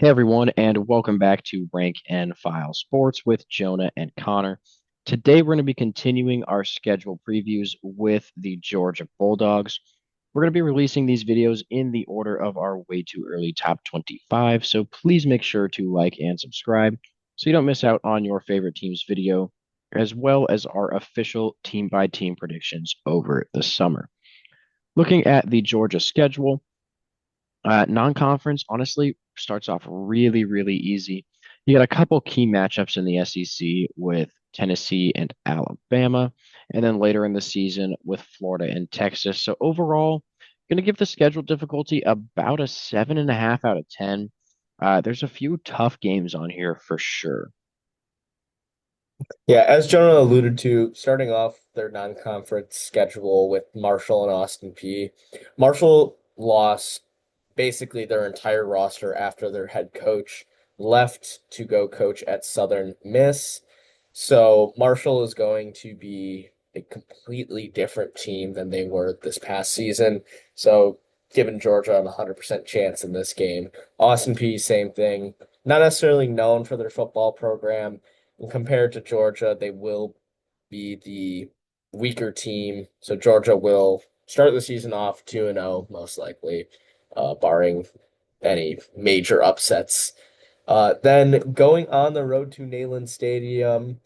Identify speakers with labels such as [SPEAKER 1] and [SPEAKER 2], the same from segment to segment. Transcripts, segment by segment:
[SPEAKER 1] Hey everyone, and welcome back to Rank and File Sports with Jonah and Connor. Today we're going to be continuing our schedule previews with the Georgia Bulldogs. We're going to be releasing these videos in the order of our way too early top 25, so please make sure to like and subscribe so you don't miss out on your favorite team's video, as well as our official team by team predictions over the summer. Looking at the Georgia schedule, non-conference honestly starts off really, really easy. You got a couple key matchups in the SEC with Tennessee and Alabama, and then later in the season with Florida and Texas. So overall, going to give the schedule difficulty about a 7.5 out of 10. There's a few tough games on here for sure.
[SPEAKER 2] Yeah, as Jonah alluded to, starting off their non-conference schedule with Marshall and Austin P. Marshall lost basically their entire roster after their head coach left to go coach at Southern Miss. So Marshall is going to be a completely different team than they were this past season. So giving Georgia a 100% chance in this game. Austin P, same thing. Not necessarily known for their football program. And compared to Georgia, they will be the weaker team. So Georgia will start the season off 2-0, most likely, barring any major upsets. Then going on the road to Neyland Stadium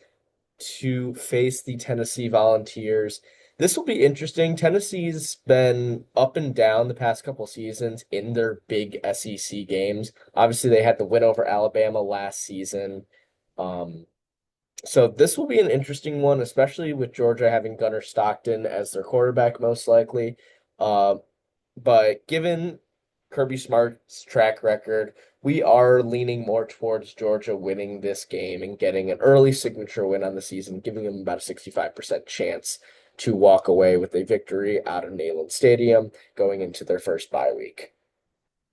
[SPEAKER 2] to face the Tennessee Volunteers. This will be interesting. Tennessee's been up and down the past couple seasons in their big SEC games. Obviously, they had the win over Alabama last season. Um, so this will be an interesting one, especially with Georgia having Gunnar Stockton as their quarterback, most likely. Uh, but given Kirby Smart's track record, we are leaning more towards Georgia winning this game and getting an early signature win on the season, giving them about a 65% chance to walk away with a victory out of Neyland Stadium going into their first bye week.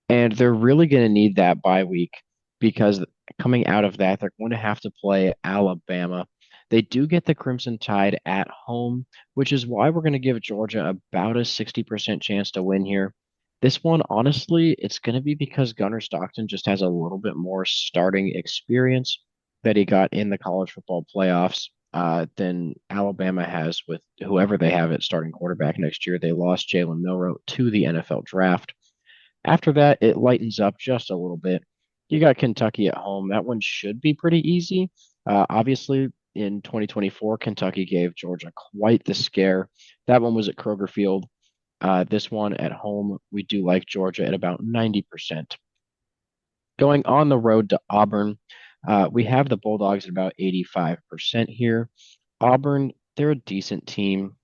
[SPEAKER 1] And they're really going to need that bye week because coming out of that, they're going to have to play Alabama. They do get the Crimson Tide at home, which is why we're going to give Georgia about a 60% chance to win here. This one, honestly, it's going to be because Gunnar Stockton just has a little bit more starting experience that he got in the college football playoffs than Alabama has with whoever they have at starting quarterback next year. They lost Jalen Milroe to the NFL draft. After that, it lightens up just a little bit. You got Kentucky at home. That one should be pretty easy. Obviously, in 2024, Kentucky gave Georgia quite the scare. That one was at Kroger Field. This one at home, we do like Georgia at about 90%. Going on the road to Auburn, we have the Bulldogs at about 85% here. Auburn, they're a decent team.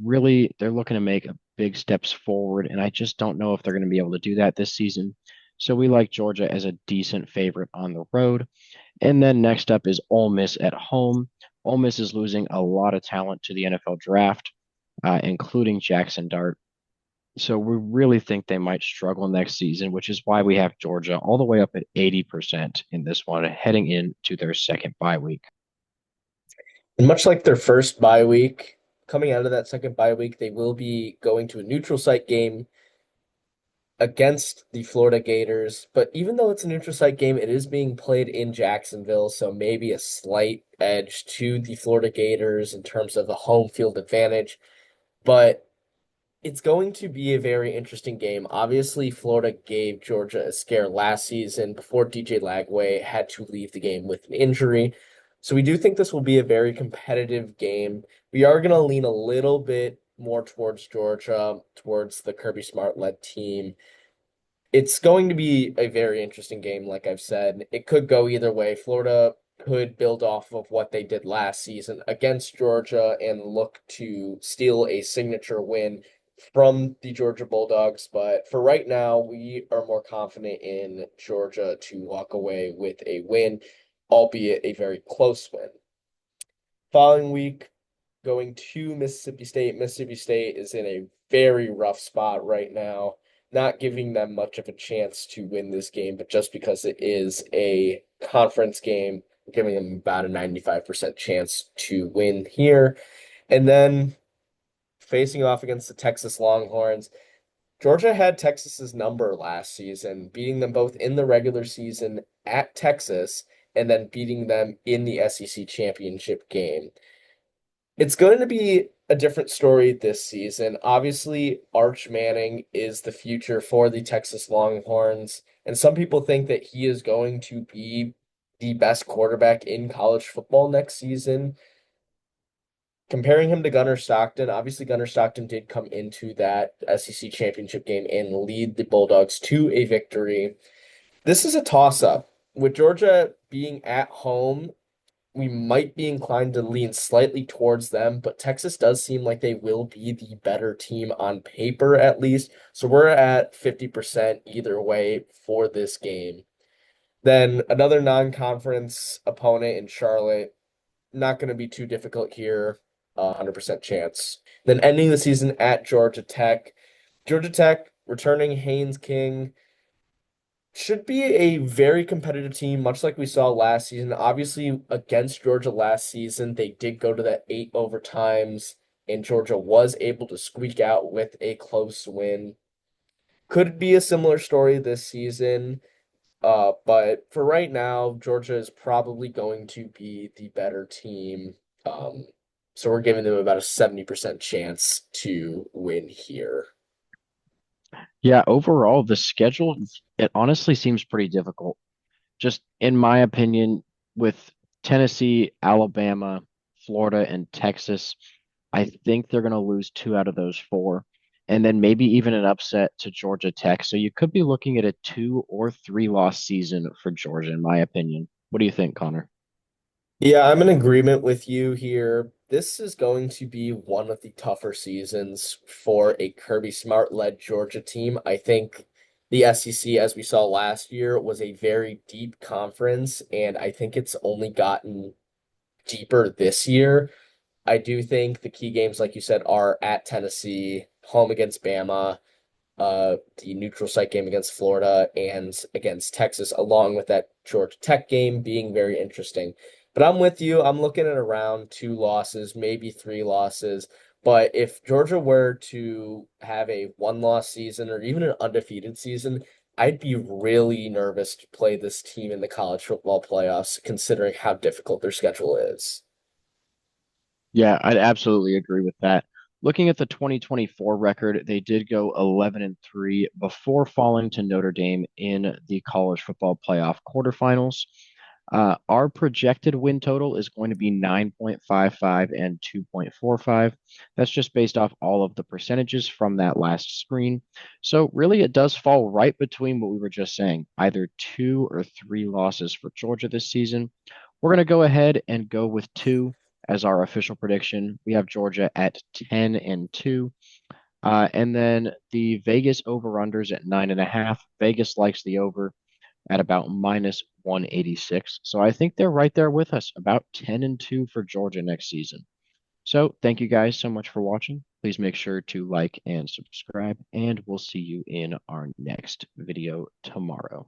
[SPEAKER 1] Really, they're looking to make big steps forward, and I just don't know if they're going to be able to do that this season. So we like Georgia as a decent favorite on the road. And then next up is Ole Miss at home. Ole Miss is losing a lot of talent to the NFL draft, including Jackson Dart. So we really think they might struggle next season, which is why we have Georgia all the way up at 80% in this one, heading into their second bye week.
[SPEAKER 2] And much like their first bye week, coming out of that second bye week, they will be going to a neutral site game against the Florida Gators. But even though it's a neutral site game, it is being played in Jacksonville, so maybe a slight edge to the Florida Gators in terms of the home field advantage. But it's going to be a very interesting game. Obviously, Florida gave Georgia a scare last season before DJ Lagway had to leave the game with an injury. So we do think this will be a very competitive game. We are going to lean a little bit more towards Georgia, towards the Kirby Smart led team. It's going to be a very interesting game, like I've said. It could go either way. Florida could build off of what they did last season against Georgia and look to steal a signature win from the Georgia Bulldogs. But for right now, we are more confident in Georgia to walk away with a win, albeit a very close win. Following week, going to Mississippi State. Mississippi State is in a very rough spot right now, not giving them much of a chance to win this game, but just because it is a conference game, giving them about a 95% chance to win here. And then facing off against the Texas Longhorns. Georgia had Texas's number last season, beating them both in the regular season at Texas and then beating them in the SEC championship game. It's going to be a different story this season. Obviously, Arch Manning is the future for the Texas Longhorns, and some people think that he is going to be the best quarterback in college football next season. Comparing him to Gunnar Stockton, obviously Gunnar Stockton did come into that SEC championship game and lead the Bulldogs to a victory. This is a toss-up. With Georgia being at home, we might be inclined to lean slightly towards them, but Texas does seem like they will be the better team on paper at least. So we're at 50% either way for this game. Then another non-conference opponent in Charlotte, not going to be too difficult here, 100% chance. Then ending the season at Georgia Tech. Georgia Tech returning Haynes King should be a very competitive team, much like we saw last season. Obviously, against Georgia last season, they did go to that 8 overtimes, and Georgia was able to squeak out with a close win. Could be a similar story this season, but for right now, Georgia is probably going to be the better team. Um, so we're giving them about a 70% chance to win here.
[SPEAKER 1] Yeah, overall, the schedule, it honestly seems pretty difficult. Just in my opinion, with Tennessee, Alabama, Florida, and Texas, I think they're going to lose two out of those four, and then maybe even an upset to Georgia Tech. So you could be looking at a two or three loss season for Georgia, in my opinion. What do you think, Connor?
[SPEAKER 2] Yeah, I'm in agreement with you here. This is going to be one of the tougher seasons for a Kirby Smart-led Georgia team. I think the SEC, as we saw last year, was a very deep conference, and I think it's only gotten deeper this year. I do think the key games, like you said, are at Tennessee, home against Bama, the neutral site game against Florida and against Texas, along with that Georgia Tech game being very interesting. But I'm with you. I'm looking at around 2 losses, maybe 3 losses. But if Georgia were to have a one-loss season or even an undefeated season, I'd be really nervous to play this team in the college football playoffs, considering how difficult their schedule is.
[SPEAKER 1] Yeah, I'd absolutely agree with that. Looking at the 2024 record, they did go 11-3 before falling to Notre Dame in the college football playoff quarterfinals. Our projected win total is going to be 9.55 and 2.45. That's just based off all of the percentages from that last screen. So really, it does fall right between what we were just saying, either two or three losses for Georgia this season. We're going to go ahead and go with two as our official prediction. We have Georgia at 10-2. And then the Vegas over-unders at 9.5. Vegas likes the over at about minus 186. So I think they're right there with us, about 10-2 for Georgia next season. So thank you guys so much for watching. Please make sure to like and subscribe, and we'll see you in our next video tomorrow.